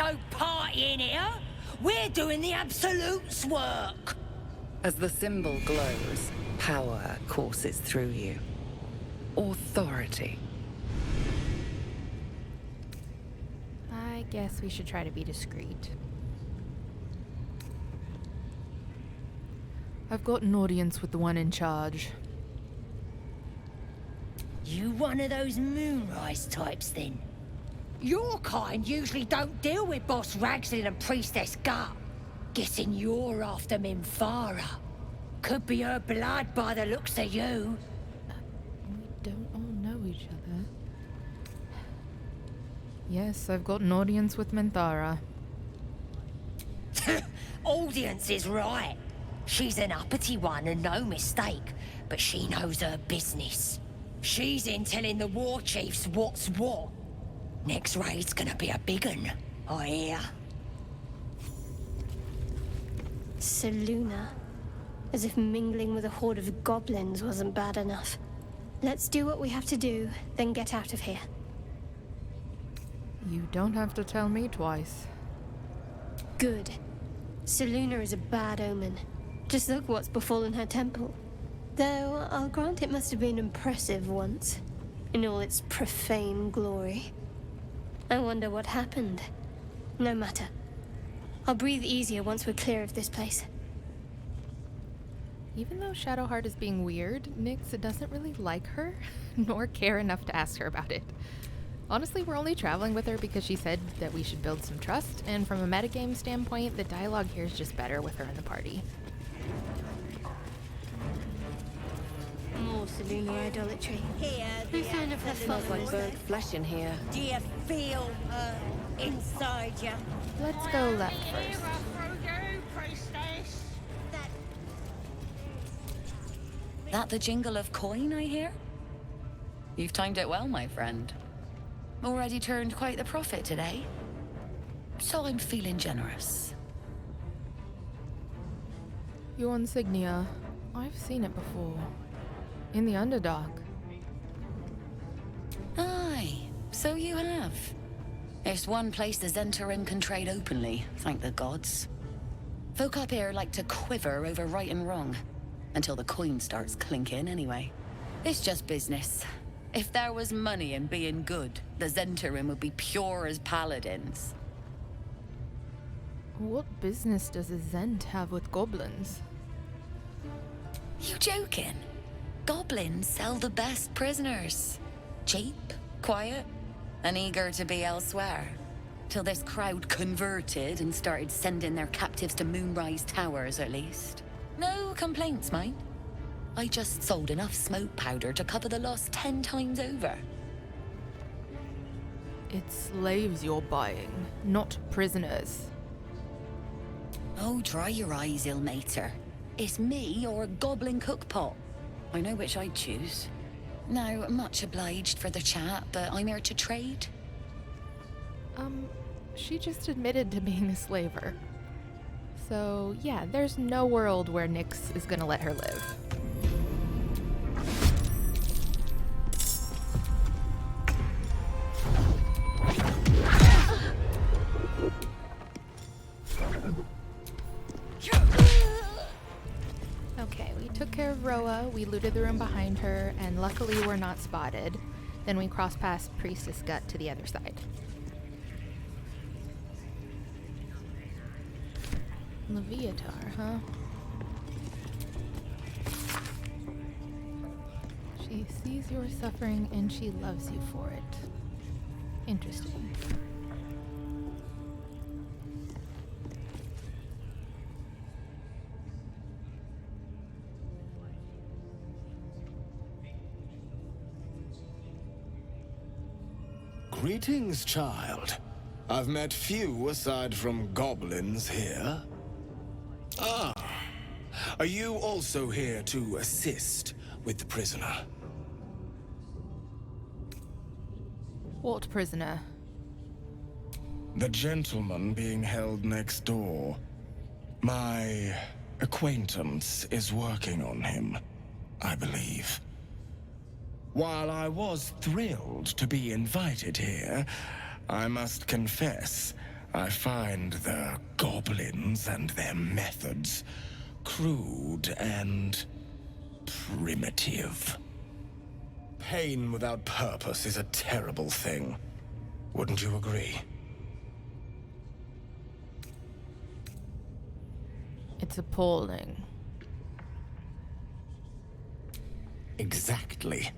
no party in here. We're doing the Absolute's work. As the symbol glows, power courses through you. Authority. I guess we should try to be discreet. I've got an audience with the one in charge. You one of those moonrise types, then? Your kind usually don't deal with Boss Ragzlin and Priestess Gut. Guessing you're after Minthara. Could be her blood by the looks of you. We don't all know each other. Yes, I've got an audience with Minthara. Audience is right. She's an uppity one and no mistake, but she knows her business. She's in telling the war chiefs what's what. Next raid's gonna be a big un, I hear. Selûne. As if mingling with a horde of goblins wasn't bad enough. Let's do what we have to do, then get out of here. You don't have to tell me twice. Good. Selûne is a bad omen. Just look what's befallen her temple. Though, I'll grant it must have been impressive once, in all its profane glory. I wonder what happened. No matter. I'll breathe easier once we're clear of this place. Even though Shadowheart is being weird, Nyxx doesn't really like her, nor care enough to ask her about it. Honestly, we're only traveling with her because she said that we should build some trust, and from a metagame standpoint, the dialogue here is just better with her in the party. More Selûne idolatry. Here, No sign of her Smells like followers. burnt flesh in here. do you feel her inside you? Let's go left first. That the jingle of coin, I hear? You've timed it well, my friend. Already turned quite the profit today. So I'm feeling generous. Your insignia. I've seen it before. In the Underdark. Aye, so you have. It's one place the Zhentarim can trade openly, thank the gods. Folk up here like to quiver over right and wrong. Until the coin starts clinking, anyway. It's just business. If there was money in being good, the Zhentarim would be pure as paladins. What business does a Zent have with goblins? You joking? Goblins sell the best prisoners. Cheap, quiet, and eager to be elsewhere. Till this crowd converted and started sending their captives to Moonrise Towers, at least. No complaints, mind. I just sold enough smoke powder to cover the loss 10 times over. It's slaves you're buying, not prisoners. Oh, dry your eyes, ill-mater. It's me or a goblin cookpot. I know which I'd choose. Now, much obliged for the chat, but I'm here to trade. She just admitted to being a slaver. So, yeah, there's no world where Nyxx is gonna let her live. Okay, we took care of Roa, we looted the room behind her, and luckily we're not spotted. Then we crossed past Priestess Gut to the other side. Leviatar, huh? She sees your suffering and she loves you for it. Interesting. Greetings, child. I've met few aside from goblins here. Ah, are you also here to assist with the prisoner? What prisoner? The gentleman being held next door. My acquaintance is working on him, I believe. While I was thrilled to be invited here, I must confess, I find the goblins and their methods crude and primitive. Pain without purpose is a terrible thing. Wouldn't you agree? It's appalling. Exactly.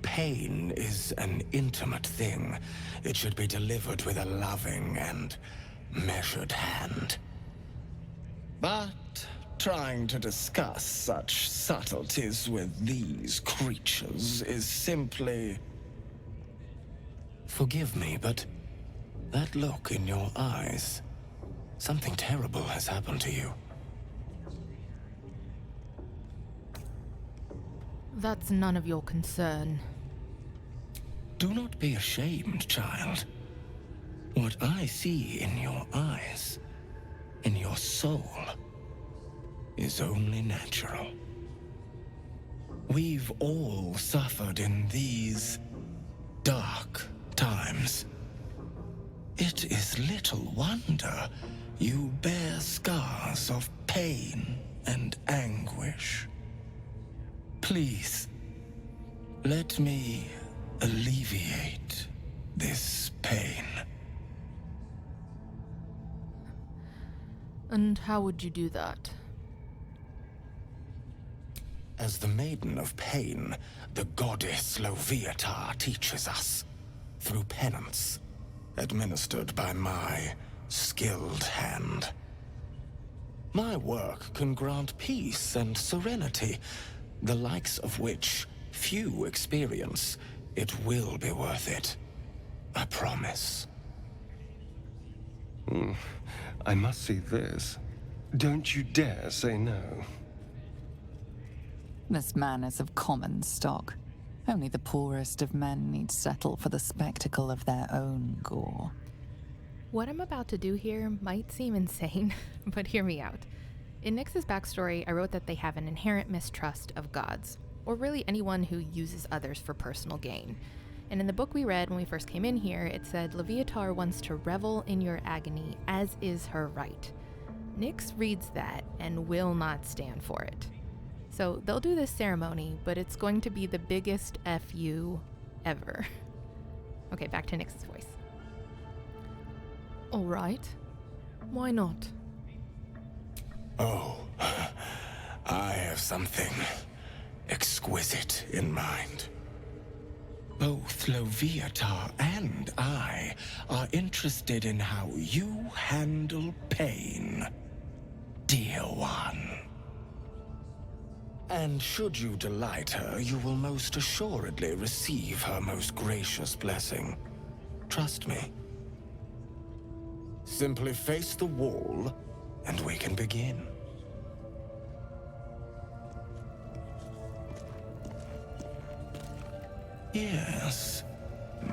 Pain is an intimate thing. It should be delivered with a loving and measured hand. But trying to discuss such subtleties with these creatures is simply... Forgive me, but that look in your eyes, something terrible has happened to you. That's none of your concern. Do not be ashamed, child. What I see in your eyes, in your soul, is only natural. We've all suffered in these dark times. It is little wonder you bear scars of pain and anguish. Please, let me alleviate this pain. And how would you do that? As the Maiden of Pain, the goddess Loviatar teaches us, through penance, administered by my skilled hand. My work can grant peace and serenity, the likes of which few experience. It will be worth it. I promise. I must see this. Don't you dare say no. This man is of common stock. Only the poorest of men need settle for the spectacle of their own gore. What I'm about to do here might seem insane, but hear me out. In Nyxx's backstory, I wrote that they have an inherent mistrust of gods, or really anyone who uses others for personal gain. And in the book we read when we first came in here, it said Loviatar wants to revel in your agony, as is her right. Nyxx reads that and will not stand for it. So they'll do this ceremony, but it's going to be the biggest FU ever. Okay, back to Nyxx's voice. All right. Why not? Oh, I have something exquisite in mind. Both Loviatar and I are interested in how you handle pain, dear one. And should you delight her, you will most assuredly receive her most gracious blessing. Trust me. Simply face the wall, and we can begin. Yes,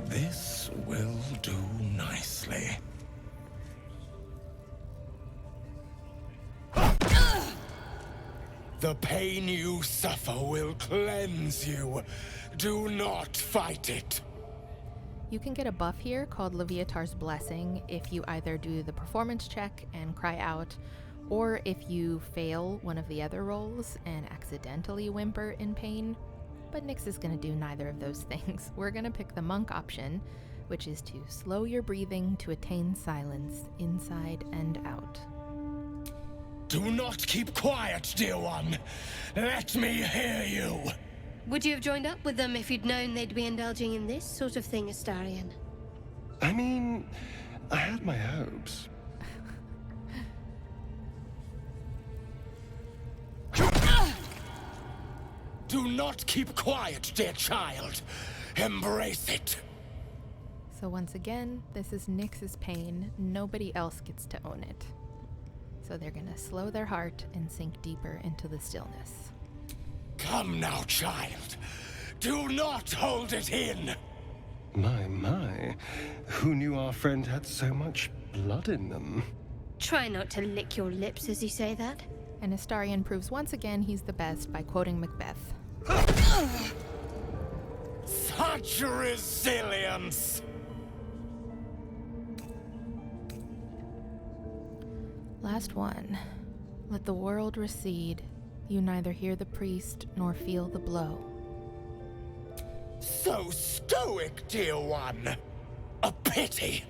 this will do nicely. The pain you suffer will cleanse you. Do not fight it. You can get a buff here called Loviatar's Blessing if you either do the performance check and cry out, or if you fail one of the other rolls and accidentally whimper in pain. But Nyxx is going to do neither of those things. We're going to pick the monk option, which is to slow your breathing to attain silence inside and out. Do not keep quiet, dear one. Let me hear you. Would you have joined up with them if you'd known they'd be indulging in this sort of thing, Astarion? I mean, I had my hopes. Do not keep quiet, dear child. Embrace it. So once again, this is Nyxx's pain. Nobody else gets to own it. So they're gonna slow their heart and sink deeper into the stillness. Come now, child. Do not hold it in. My. Who knew our friend had so much blood in them? Try not to lick your lips as you say that. And Astarion proves once again he's the best by quoting Macbeth. Such resilience! last one. Let the world recede. You neither hear the priest nor feel the blow. So stoic, dear one. A pity.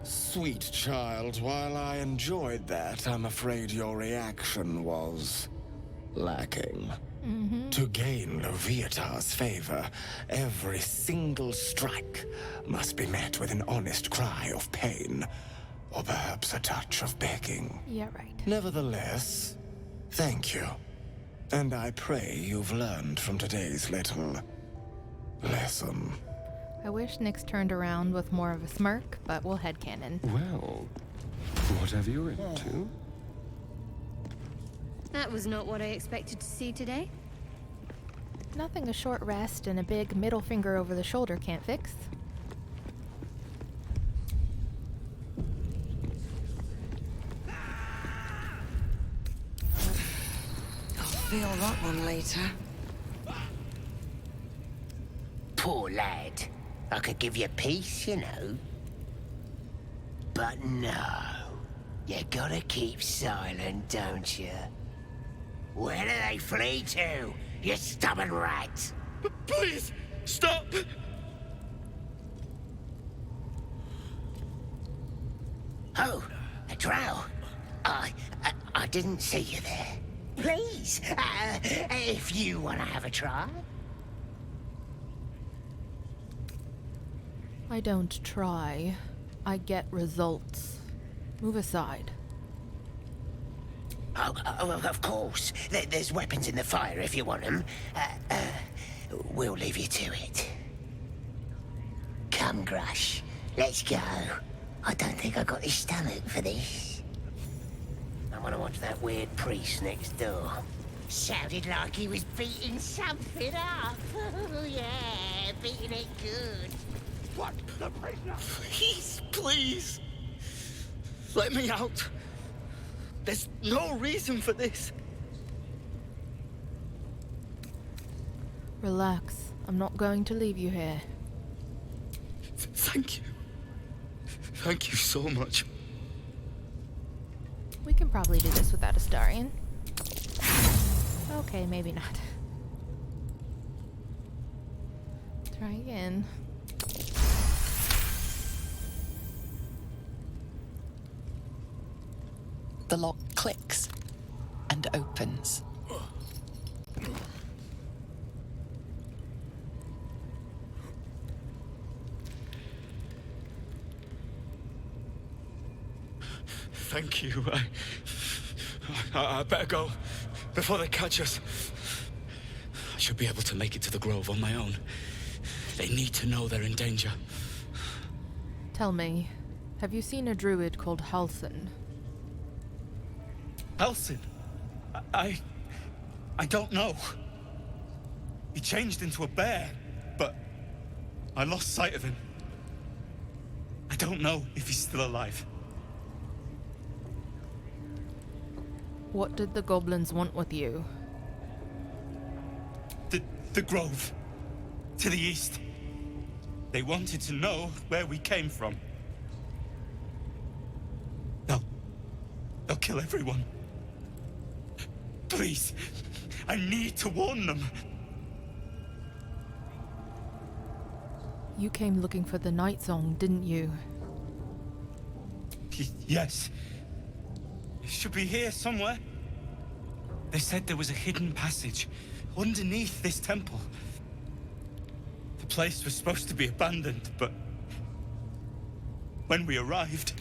Sweet child, while I enjoyed that, I'm afraid your reaction was lacking. To gain Loviatar's favor, every single strike must be met with an honest cry of pain, or perhaps a touch of begging. Yeah, right. Nevertheless, thank you. And I pray you've learned from today's little lesson. I wish Nyxx turned around with more of a smirk, but we'll headcanon. Well, whatever you're into. That was not what I expected to see today. Nothing a short rest and a big middle finger over the shoulder can't fix. I'll feel that one later. Poor lad. I could give you peace, you know. But no. You gotta keep silent, don't you? Where do they flee to, you stubborn rat? Please, stop! Oh, a drow. I didn't see you there. Please, if you want to have a try. I don't try. I get results. Move aside. Oh, of course. There's weapons in the fire if you want them. We'll leave you to it. Come, Grush. Let's go. I don't think I got the stomach for this. I want to watch that weird priest next door. Sounded like he was beating something up. Oh, yeah, beating it good. What? The prisoner? Please. Let me out. There's no reason for this. Relax. I'm not going to leave you here. Thank you. Thank you so much. We can probably do this without Astarion. Okay, maybe not. Try again. The lock clicks and opens. Thank you. I better go before they catch us. I should be able to make it to the grove on my own. They need to know they're in danger. Tell me, have you seen a druid called Halsin? Halsin? I don't know. He changed into a bear, but I lost sight of him. I don't know if he's still alive. What did the goblins want with you? The grove. To the east. They wanted to know where we came from. They'll kill everyone. Please, I need to warn them. You came looking for the night song, didn't you? Yes. It should be here somewhere. They said there was a hidden passage underneath this temple. The place was supposed to be abandoned, but when we arrived...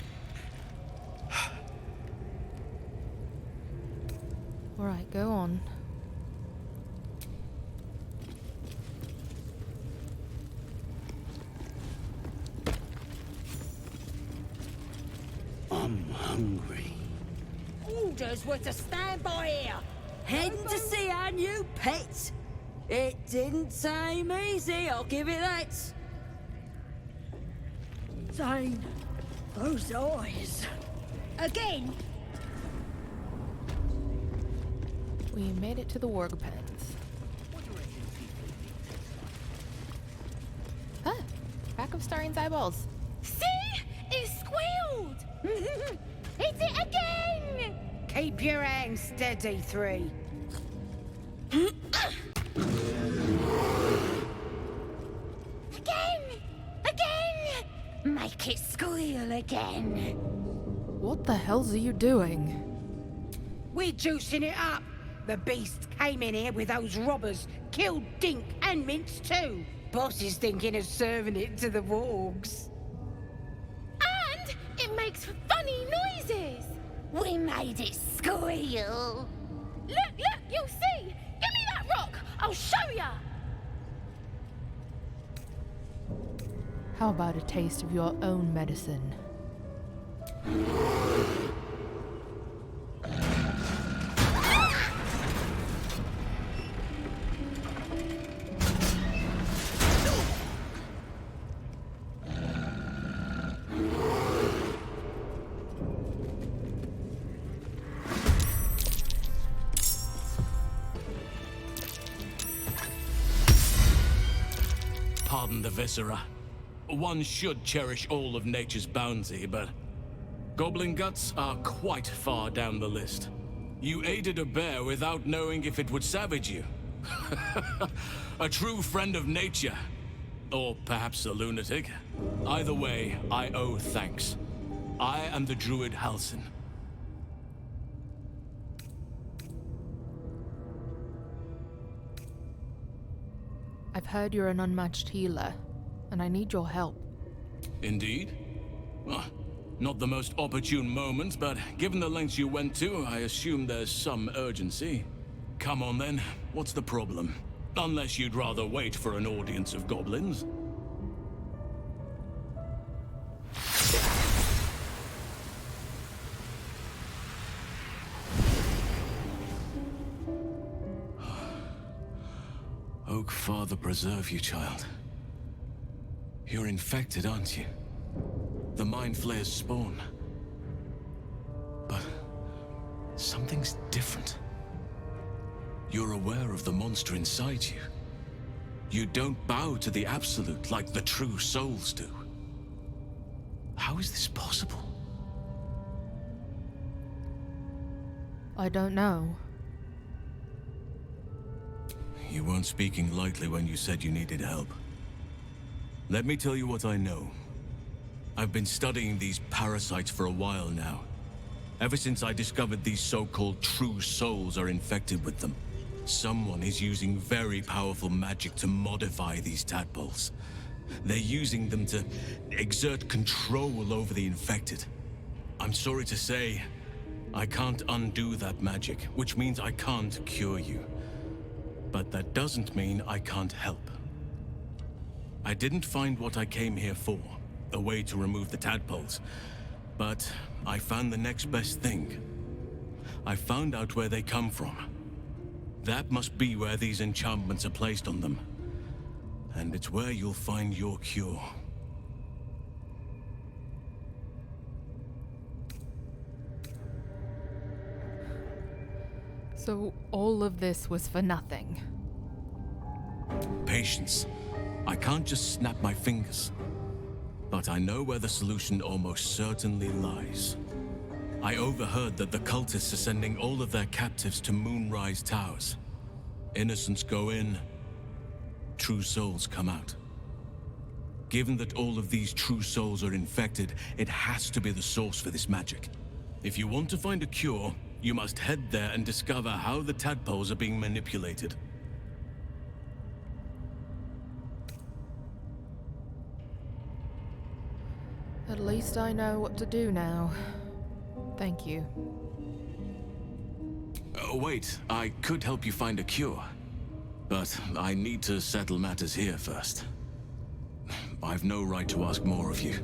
All right, go on. I'm hungry. Orders were to stand by here. Heading to see our new pet. It didn't seem easy, I'll give it that. Zane, those eyes. Again? We made it to the warg pens. Ah, pack of Astarion's eyeballs. See? It squealed! Hit it again! Keep your hands steady, 3. Again! Make it squeal again. What the hell's are you doing? We're juicing it up. The beast came in here with those robbers, killed Dink and Minx too. Boss is thinking of serving it to the wargs. And it makes funny noises. We made it squeal. Look, you'll see. Give me that rock. I'll show ya. How about a taste of your own medicine? Pardon the viscera. One should cherish all of nature's bounty, but goblin guts are quite far down the list. You aided a bear without knowing if it would savage you. A true friend of nature. Or perhaps a lunatic. Either way, I owe thanks. I am the druid Halsin. I've heard you're an unmatched healer, and I need your help. Indeed? Not the most opportune moment, but given the lengths you went to, I assume there's some urgency. Come on then, what's the problem? Unless you'd rather wait for an audience of goblins. Oak Father preserve you, child. You're infected, aren't you? The Mind Flayer's spawn. But something's different. You're aware of the monster inside you. You don't bow to the Absolute like the true souls do. How is this possible? I don't know. You weren't speaking lightly when you said you needed help. Let me tell you what I know. I've been studying these parasites for a while now. Ever since I discovered these so-called true souls are infected with them. Someone is using very powerful magic to modify these tadpoles. They're using them to exert control over the infected. I'm sorry to say, I can't undo that magic, which means I can't cure you. But that doesn't mean I can't help. I didn't find what I came here for, a way to remove the tadpoles. But I found the next best thing. I found out where they come from. That must be where these enchantments are placed on them. And it's where you'll find your cure. So all of this was for nothing. Patience. I can't just snap my fingers. But I know where the solution almost certainly lies. I overheard that the cultists are sending all of their captives to Moonrise Towers. Innocents go in, true souls come out. Given that all of these true souls are infected, it has to be the source for this magic. If you want to find a cure, you must head there and discover how the tadpoles are being manipulated. At least I know what to do now. Thank you. Wait, I could help you find a cure. But I need to settle matters here first. I've no right to ask more of you.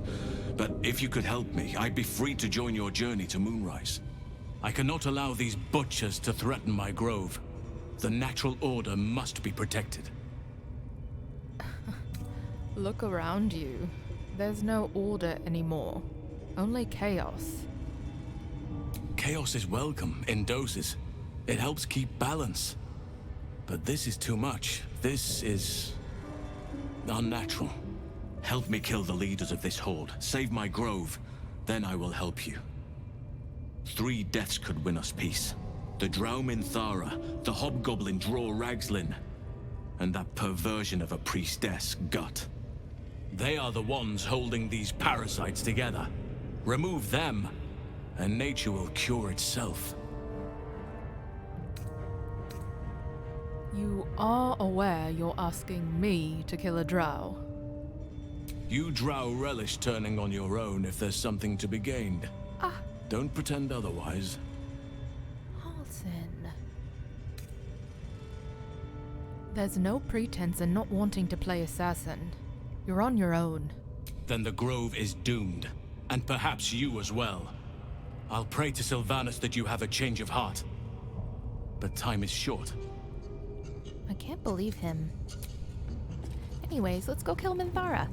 But if you could help me, I'd be free to join your journey to Moonrise. I cannot allow these butchers to threaten my grove. The natural order must be protected. Look around you. There's no order anymore. Only chaos. Chaos is welcome in doses. It helps keep balance. But this is too much. This is unnatural. Help me kill the leaders of this horde. Save my grove. Then I will help you. 3 deaths could win us peace. The drow Minthara, the hobgoblin Dror Ragzlin, and that perversion of a Priestess Gut. They are the ones holding these parasites together. Remove them, and nature will cure itself. You are aware you're asking me to kill a drow? You drow relish turning on your own if there's something to be gained. Don't pretend otherwise. Halsin. There's no pretense in not wanting to play assassin. You're on your own. Then the grove is doomed, and perhaps you as well. I'll pray to Sylvanas that you have a change of heart. But time is short. I can't believe him. Anyways, let's go kill Minthara.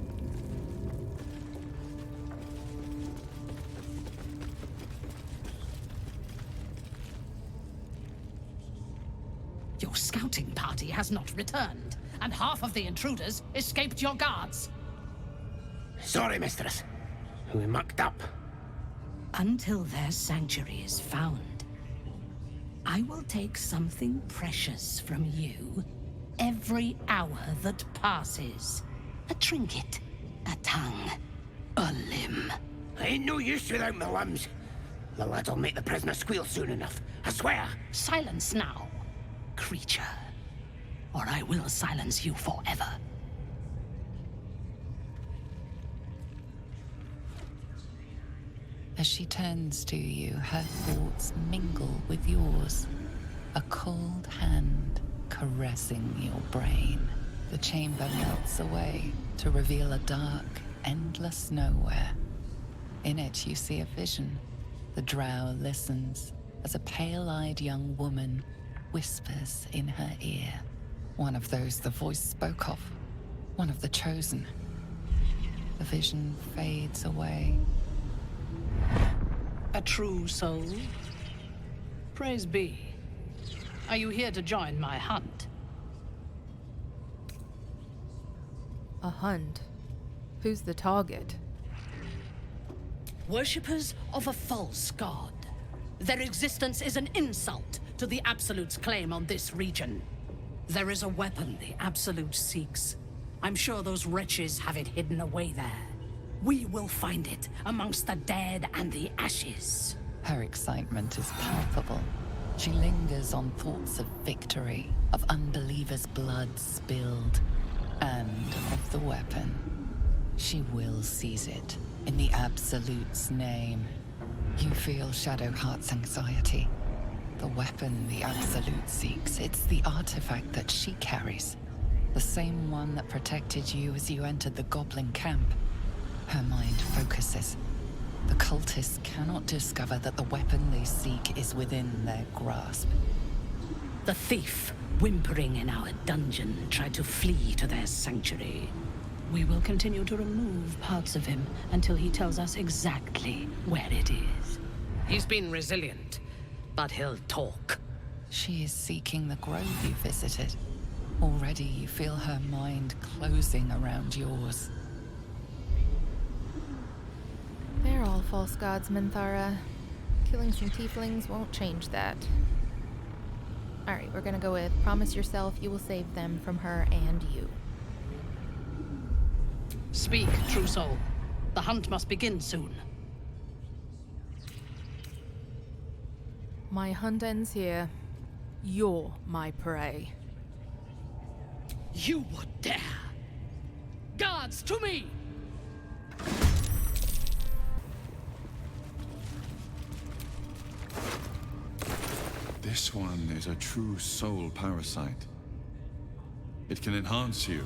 Your scouting party has not returned, and half of the intruders escaped your guards. Sorry, mistress. We mucked up. Until their sanctuary is found, I will take something precious from you every hour that passes. A trinket, a tongue, a limb. I ain't no use without my limbs. The lad'll make the prisoner squeal soon enough, I swear. Silence now, creature, or I will silence you forever. As she turns to you, her thoughts mingle with yours. A cold hand caressing your brain. The chamber melts away to reveal a dark, endless nowhere. In it, you see a vision. The drow listens as a pale-eyed young woman whispers in her ear. One of those the voice spoke of. One of the chosen. The vision fades away. A true soul? Praise be. Are you here to join my hunt? A hunt? Who's the target? Worshippers of a false god. Their existence is an insult to the Absolute's claim on this region. There is a weapon the Absolute seeks. I'm sure those wretches have it hidden away there. We will find it amongst the dead and the ashes. Her excitement is palpable. She lingers on thoughts of victory, of unbelievers' blood spilled, and of the weapon. She will seize it, in the Absolute's name. You feel Shadowheart's anxiety. The weapon the Absolute seeks, it's the artifact that she carries. The same one that protected you as you entered the Goblin camp. Her mind focuses. The cultists cannot discover that the weapon they seek is within their grasp. The thief, whimpering in our dungeon, tried to flee to their sanctuary. We will continue to remove parts of him until he tells us exactly where it is. He's been resilient, but he'll talk. She is seeking the grove you visited. Already you feel her mind closing around yours. They're all false gods, Minthara. Killing some tieflings won't change that. Alright, we're gonna go with promise yourself you will save them from her and you. Speak, true soul. The hunt must begin soon. My hunt ends here. You're my prey. You would dare! Guards, to me! This one is a true soul parasite. It can enhance you.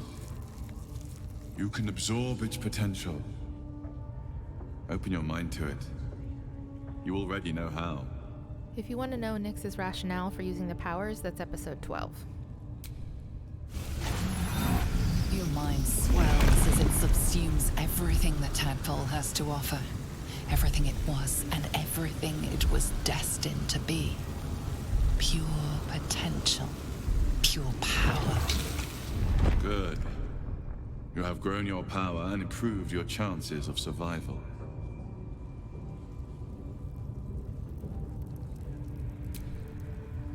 You can absorb its potential. Open your mind to it. You already know how. If you want to know Nyxx's rationale for using the powers, that's episode 12. Your mind swells as it subsumes everything that Tadpole has to offer. Everything it was and everything it was destined to be. Pure potential. Pure power. Good. You have grown your power and improved your chances of survival.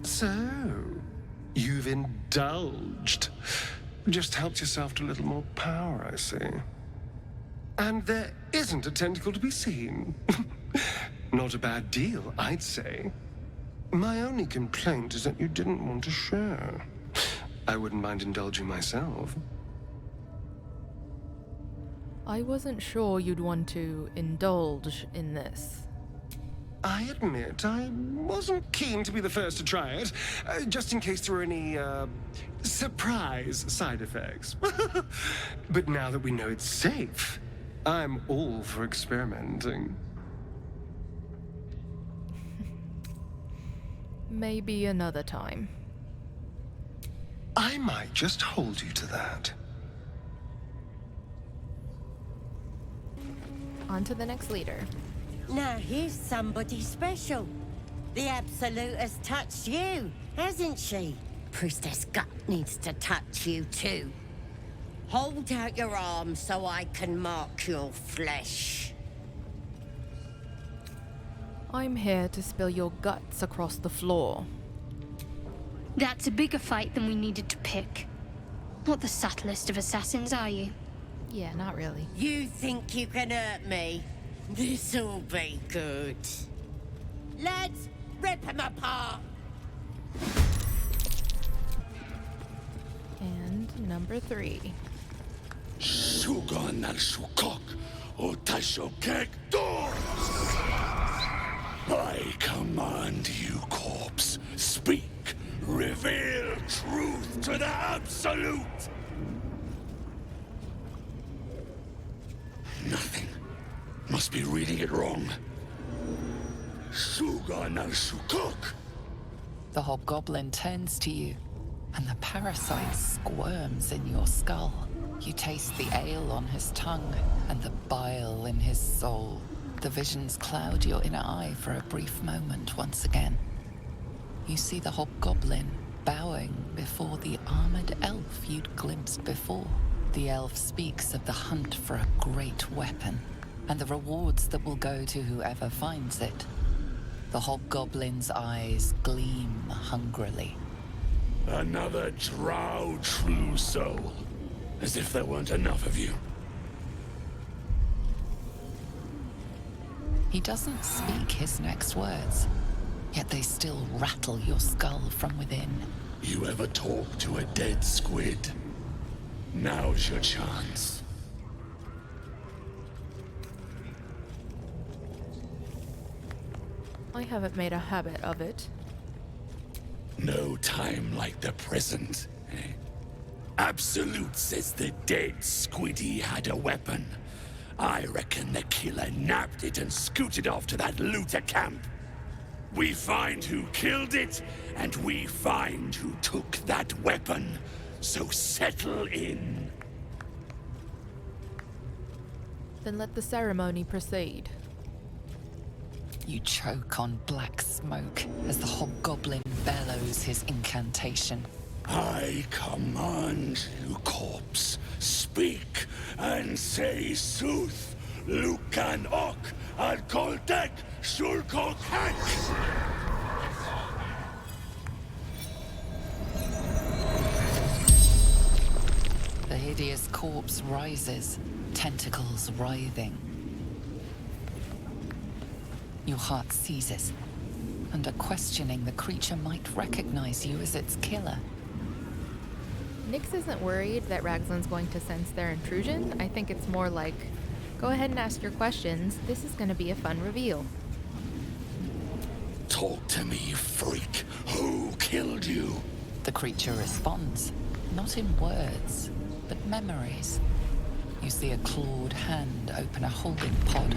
So, you've indulged. Just helped yourself to a little more power, I see. And there isn't a tentacle to be seen. Not a bad deal, I'd say. My only complaint is that you didn't want to share. I wouldn't mind indulging myself. I wasn't sure you'd want to indulge in this. I admit, I wasn't keen to be the first to try it, just in case there were any, surprise side effects. But now that we know it's safe, I'm all for experimenting. Maybe another time. I might just hold you to that. On to the next leader. Now here's somebody special. The Absolute has touched you, hasn't she? Priestess Gut needs to touch you too. Hold out your arm so I can mark your flesh. I'm here to spill your guts across the floor. That's a bigger fight than we needed to pick. Not the subtlest of assassins, are you? Yeah, not really. You think you can hurt me? This'll be good. Lads, rip him apart! And number 3. Shugan al Shukok, Otasho Kek Dor! I command you, corpse. Speak. Reveal truth to the Absolute. Nothing. Must be reading it wrong. Shugan al Shukok. The hobgoblin turns to you, and the parasite squirms in your skull. You taste the ale on his tongue and the bile in his soul. The visions cloud your inner eye for a brief moment once again. You see the hobgoblin bowing before the armored elf you'd glimpsed before. The elf speaks of the hunt for a great weapon, and the rewards that will go to whoever finds it. The hobgoblin's eyes gleam hungrily. Another drow true soul. As if there weren't enough of you. He doesn't speak his next words, yet they still rattle your skull from within. You ever talk to a dead squid? Now's your chance. I haven't made a habit of it. No time like the present, eh? Absolute says the dead squiddy had a weapon. I reckon the killer nabbed it and scooted off to that looter camp. We find who killed it, and we find who took that weapon. So settle in. Then let the ceremony proceed. You choke on black smoke as the hobgoblin bellows his incantation. I command you, corpse. Speak and say sooth. Lucan ok al koltek shulkok hank. The hideous corpse rises, tentacles writhing. Your heart seizes. Under questioning, the creature might recognize you as its killer. Nyxx isn't worried that Ragzlin's going to sense their intrusion. I think it's more like, go ahead and ask your questions. This is going to be a fun reveal. Talk to me, freak. Who killed you? The creature responds, not in words, but memories. You see a clawed hand open a holding pod,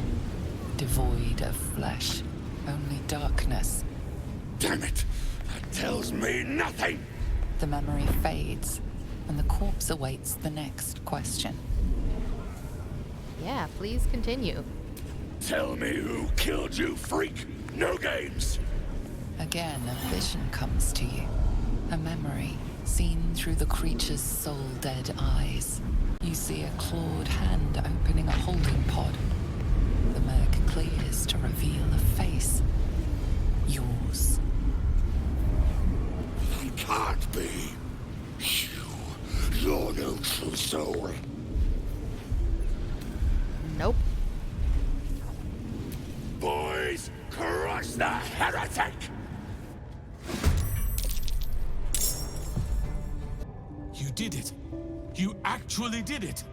devoid of flesh, only darkness. Damn it! That tells me nothing! The memory fades, and the corpse awaits the next question. Yeah, please continue. Tell me who killed you, freak! No games! Again, a vision comes to you. A memory, Seen through the creature's soul-dead eyes, you see a clawed hand opening a holding pod. The murk clears to reveal a face. Yours. It can't be. You're no true soul. Nope. Boys, crush the heretic! You did it. You actually did it.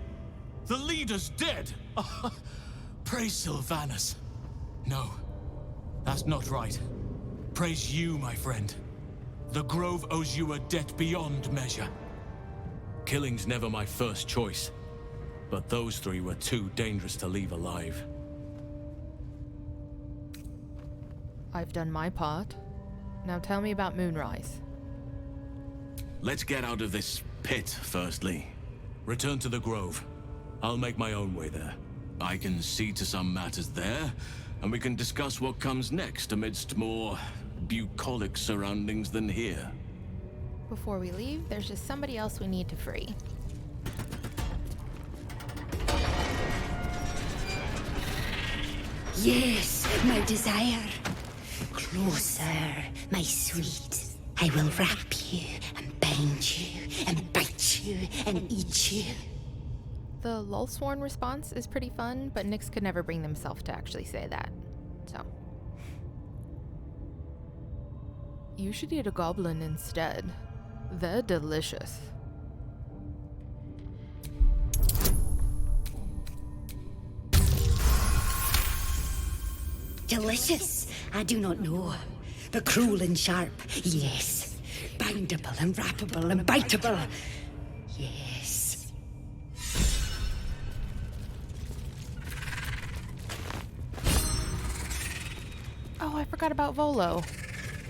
The leader's dead. Praise Sylvanas. No, that's not right. Praise you, my friend. The Grove owes you a debt beyond measure. Killing's never my first choice, but those three were too dangerous to leave alive. I've done my part. Now tell me about Moonrise. Let's get out of this pit, firstly. Return to the Grove. I'll make my own way there. I can see to some matters there, and we can discuss what comes next amidst more bucolic surroundings than here. Before we leave, there's just somebody else we need to free. Yes, my desire. Closer, my sweet. I will wrap you and bind you and bite you and eat you. The Lulsworn response is pretty fun, but Nyxx could never bring themselves to actually say that. So. You should eat a goblin instead. They're delicious. Delicious? I do not know. But cruel and sharp, yes. Bindable and wrappable and biteable, yes. Oh, I forgot about Volo.